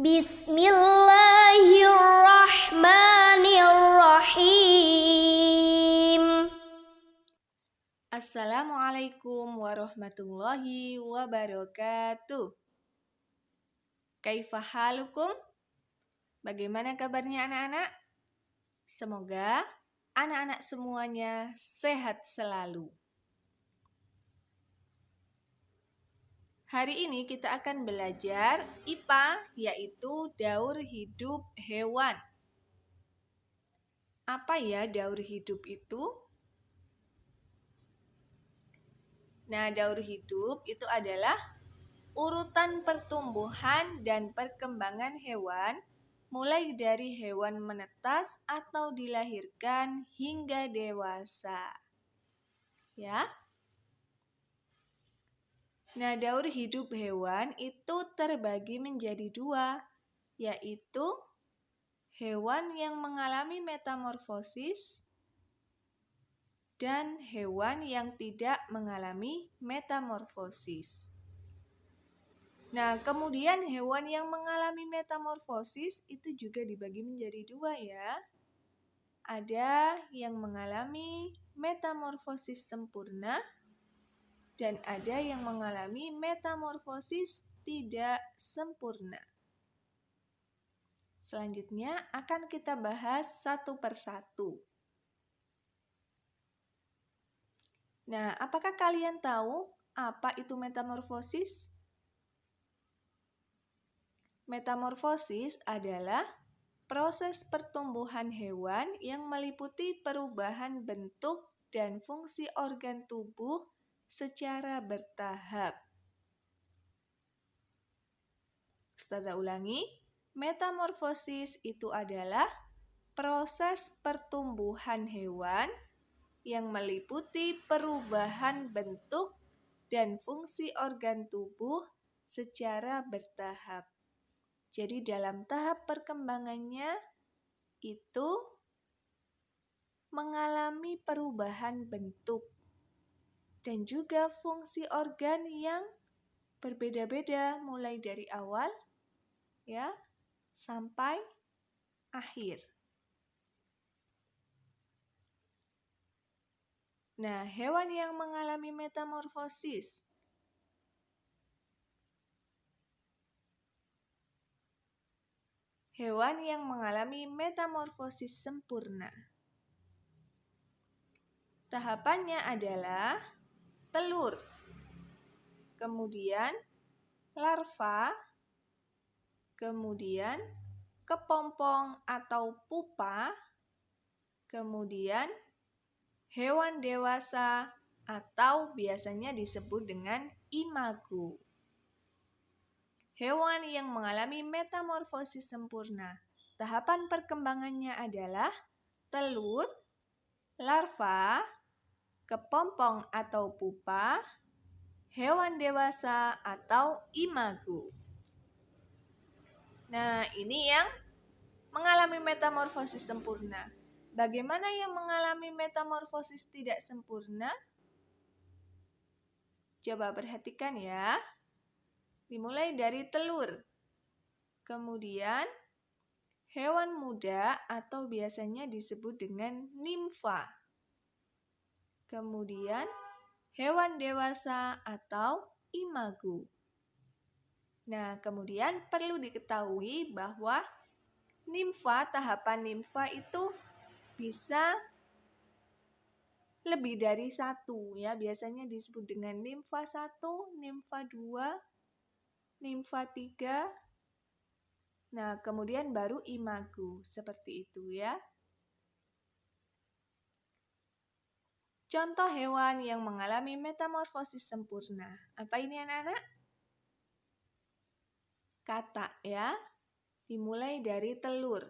Bismillahirrahmanirrahim. Assalamualaikum warahmatullahi wabarakatuh. Kaifa halukum? Bagaimana kabarnya anak-anak? Semoga anak-anak semuanya sehat selalu. Hari ini kita akan belajar IPA, yaitu daur hidup hewan. Apa ya daur hidup itu? Nah, daur hidup itu adalah urutan pertumbuhan dan perkembangan hewan, mulai dari hewan menetas atau dilahirkan hingga dewasa. Ya. Nah, daur hidup hewan itu terbagi menjadi dua, yaitu hewan yang mengalami metamorfosis dan hewan yang tidak mengalami metamorfosis. Nah, kemudian hewan yang mengalami metamorfosis itu juga dibagi menjadi dua ya. Ada yang mengalami metamorfosis sempurna dan ada yang mengalami metamorfosis tidak sempurna. Selanjutnya akan kita bahas satu persatu. Nah, apakah kalian tahu apa itu metamorfosis? Metamorfosis adalah proses pertumbuhan hewan yang meliputi perubahan bentuk dan fungsi organ tubuh secara bertahap. Setelah ulangi, metamorfosis itu adalah proses pertumbuhan hewan yang meliputi perubahan bentuk dan fungsi organ tubuh secara bertahap. Jadi dalam tahap perkembangannya itu mengalami perubahan bentuk dan juga fungsi organ yang berbeda-beda mulai dari awal ya sampai akhir. Nah, hewan yang mengalami metamorfosis sempurna. Tahapannya adalah telur, kemudian larva, kemudian kepompong atau pupa, kemudian hewan dewasa atau biasanya disebut dengan imago. Hewan yang mengalami metamorfosis sempurna. Tahapan perkembangannya adalah telur, larva, kepompong atau pupa, hewan dewasa atau imago. Nah, ini yang mengalami metamorfosis sempurna. Bagaimana yang mengalami metamorfosis tidak sempurna? Coba perhatikan ya. Dimulai dari telur. Kemudian hewan muda atau biasanya disebut dengan nimfa. Kemudian hewan dewasa atau imago. Nah, kemudian perlu diketahui bahwa tahapan nimfa itu bisa lebih dari satu ya. Biasanya disebut dengan nimfa 1, nimfa 2, nimfa 3. Nah, kemudian baru imago, seperti itu ya. Contoh hewan yang mengalami metamorfosis sempurna. Apa ini anak-anak? Katak ya. Dimulai dari telur.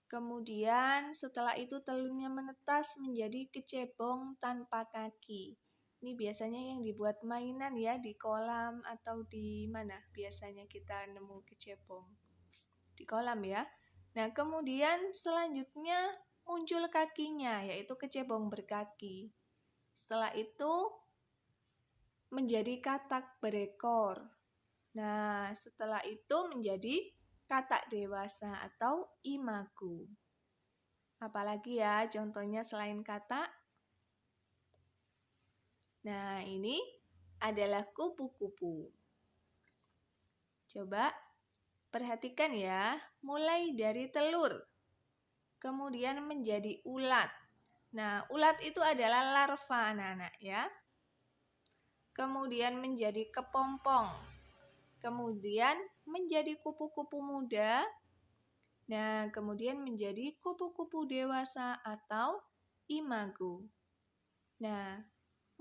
Kemudian setelah itu telurnya menetas menjadi kecebong tanpa kaki. Ini biasanya yang dibuat mainan ya, di kolam atau di mana biasanya kita nemu kecebong. Di kolam ya. Nah, kemudian selanjutnya muncul kakinya, yaitu kecebong berkaki. Setelah itu menjadi katak berekor. Nah, setelah itu menjadi katak dewasa atau imago. Apalagi ya contohnya selain katak? Nah, ini adalah kupu-kupu. Coba perhatikan ya, mulai dari telur, kemudian menjadi ulat. Nah, ulat itu adalah larva anak-anak ya. Kemudian menjadi kepompong. Kemudian menjadi kupu-kupu muda. Nah, kemudian menjadi kupu-kupu dewasa atau imago. Nah,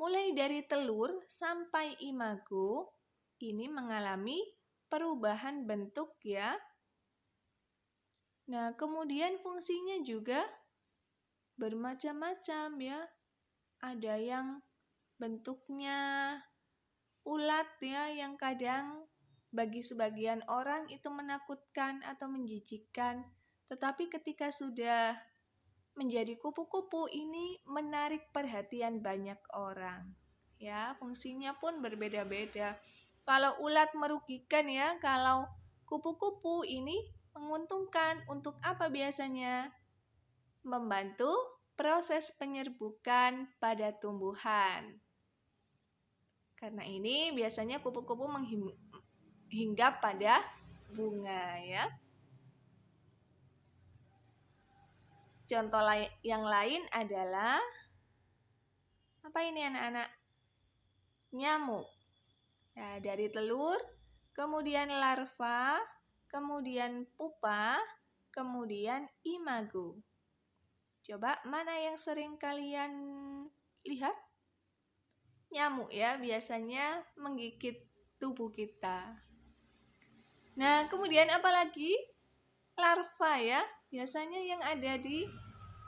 mulai dari telur sampai imago, ini mengalami perubahan bentuk ya. Nah, kemudian fungsinya juga bermacam-macam ya. Ada yang bentuknya ulat ya, yang kadang bagi sebagian orang itu menakutkan atau menjijikkan. Tetapi ketika sudah menjadi kupu-kupu ini menarik perhatian banyak orang. Ya, fungsinya pun berbeda-beda. Kalau ulat merugikan ya, kalau kupu-kupu ini menguntungkan. Untuk apa biasanya? Membantu proses penyerbukan pada tumbuhan. Karena ini biasanya kupu-kupu hinggap pada bunga ya. Contoh yang lain adalah apa ini anak-anak? Nyamuk. Nah, dari telur, kemudian larva, kemudian pupa, kemudian imago. Coba mana yang sering kalian lihat? Nyamuk ya, biasanya menggigit tubuh kita. Nah, kemudian apa lagi? Larva ya, biasanya yang ada di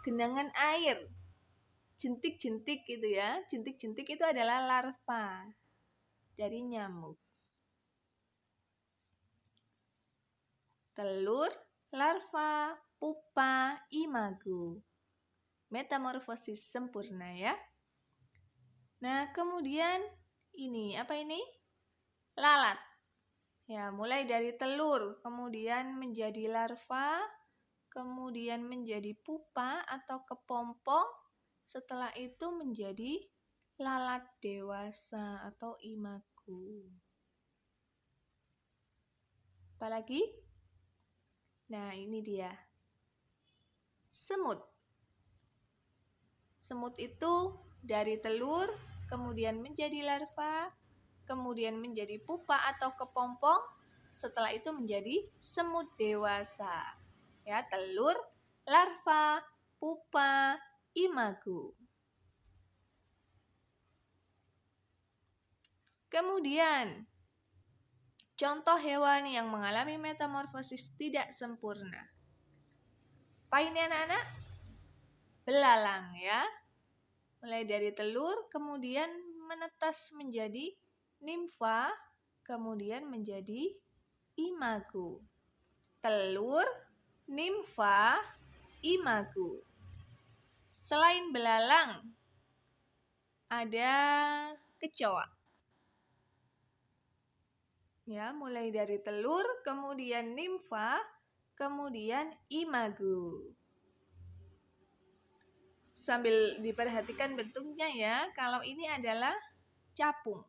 genangan air. Jentik-jentik gitu ya. Jentik-jentik itu adalah larva dari nyamuk. Telur, larva, pupa, imago. Metamorfosis sempurna ya. Nah, kemudian ini, apa ini? Lalat. Ya, mulai dari telur, kemudian menjadi larva, kemudian menjadi pupa atau kepompong, setelah itu menjadi lalat dewasa atau imago. Apalagi? Nah, ini dia. Semut. Semut itu dari telur, kemudian menjadi larva, kemudian menjadi pupa atau kepompong, setelah itu menjadi semut dewasa. Ya, telur, larva, pupa, imago. Kemudian, contoh hewan yang mengalami metamorfosis tidak sempurna. Apa ini anak-anak? Belalang ya. Mulai dari telur, kemudian menetas menjadi nimfa, kemudian menjadi imago. Telur, nimfa, imago. Selain belalang, ada kecoa. Ya, mulai dari telur, kemudian nimfa, kemudian imago. Sambil diperhatikan bentuknya ya, kalau ini adalah capung.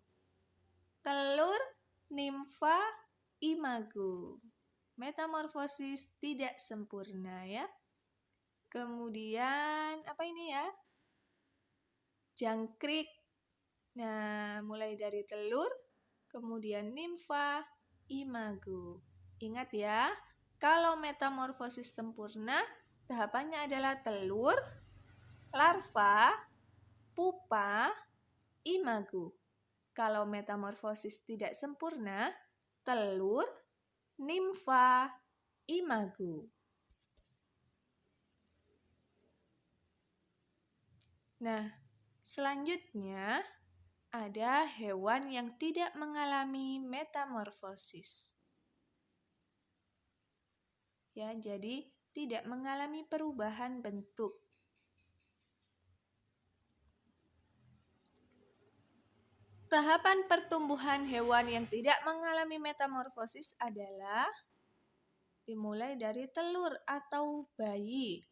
Telur, nimfa, imago. Metamorfosis tidak sempurna ya. Kemudian apa ini ya? Jangkrik. Nah, mulai dari telur, kemudian nimfa, imago. Ingat ya, kalau metamorfosis sempurna, tahapannya adalah telur, larva, pupa, imago. Kalau metamorfosis tidak sempurna, telur, nimfa, imago. Nah, selanjutnya ada hewan yang tidak mengalami metamorfosis. Ya, jadi tidak mengalami perubahan bentuk. Tahapan pertumbuhan hewan yang tidak mengalami metamorfosis adalah dimulai dari telur atau bayi.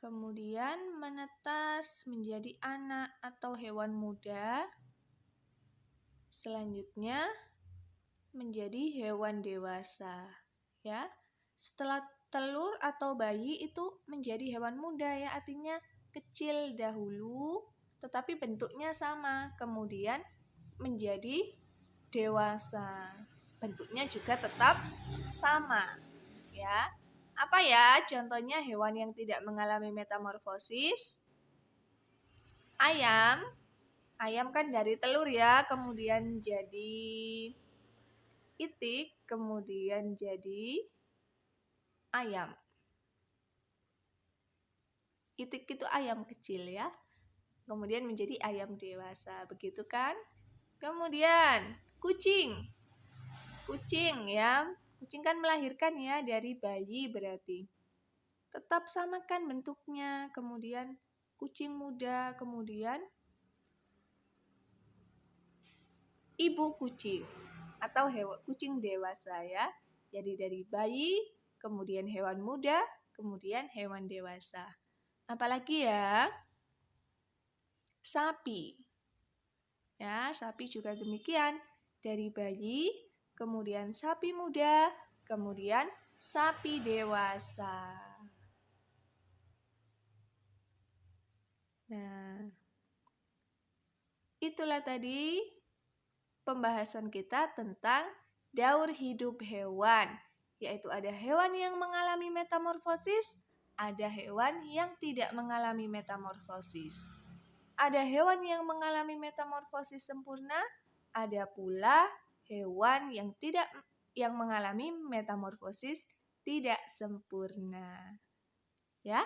Kemudian menetas menjadi anak atau hewan muda. Selanjutnya menjadi hewan dewasa, ya. Setelah telur atau bayi itu menjadi hewan muda, ya, artinya kecil dahulu tetapi bentuknya sama, kemudian menjadi dewasa. Bentuknya juga tetap sama, ya. Apa ya contohnya hewan yang tidak mengalami metamorfosis? Ayam. Ayam kan dari telur, ya, kemudian jadi itik, kemudian jadi ayam. Itik itu ayam kecil, ya. Kemudian menjadi ayam dewasa, begitu kan? Kemudian kucing. Kucing, ya. Kucing kan melahirkan, ya, dari bayi berarti. Tetap samakan bentuknya, kemudian kucing muda, kemudian ibu kucing atau kucing dewasa, ya. Jadi dari bayi, kemudian hewan muda, kemudian hewan dewasa. Apalagi ya? Sapi. Ya, sapi juga demikian. Dari bayi, kemudian sapi muda, kemudian sapi dewasa. Nah, itulah tadi pembahasan kita tentang daur hidup hewan, yaitu ada hewan yang mengalami metamorfosis, ada hewan yang tidak mengalami metamorfosis. Ada hewan yang mengalami metamorfosis sempurna, ada pula hewan yang mengalami metamorfosis tidak sempurna. Ya.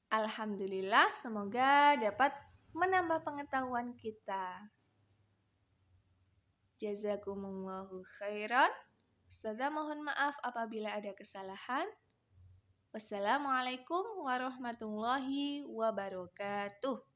Alhamdulillah, semoga dapat menambah pengetahuan kita. Jazakumullahu khairan. Ustazah mohon maaf apabila ada kesalahan. Wassalamualaikum warahmatullahi wabarakatuh.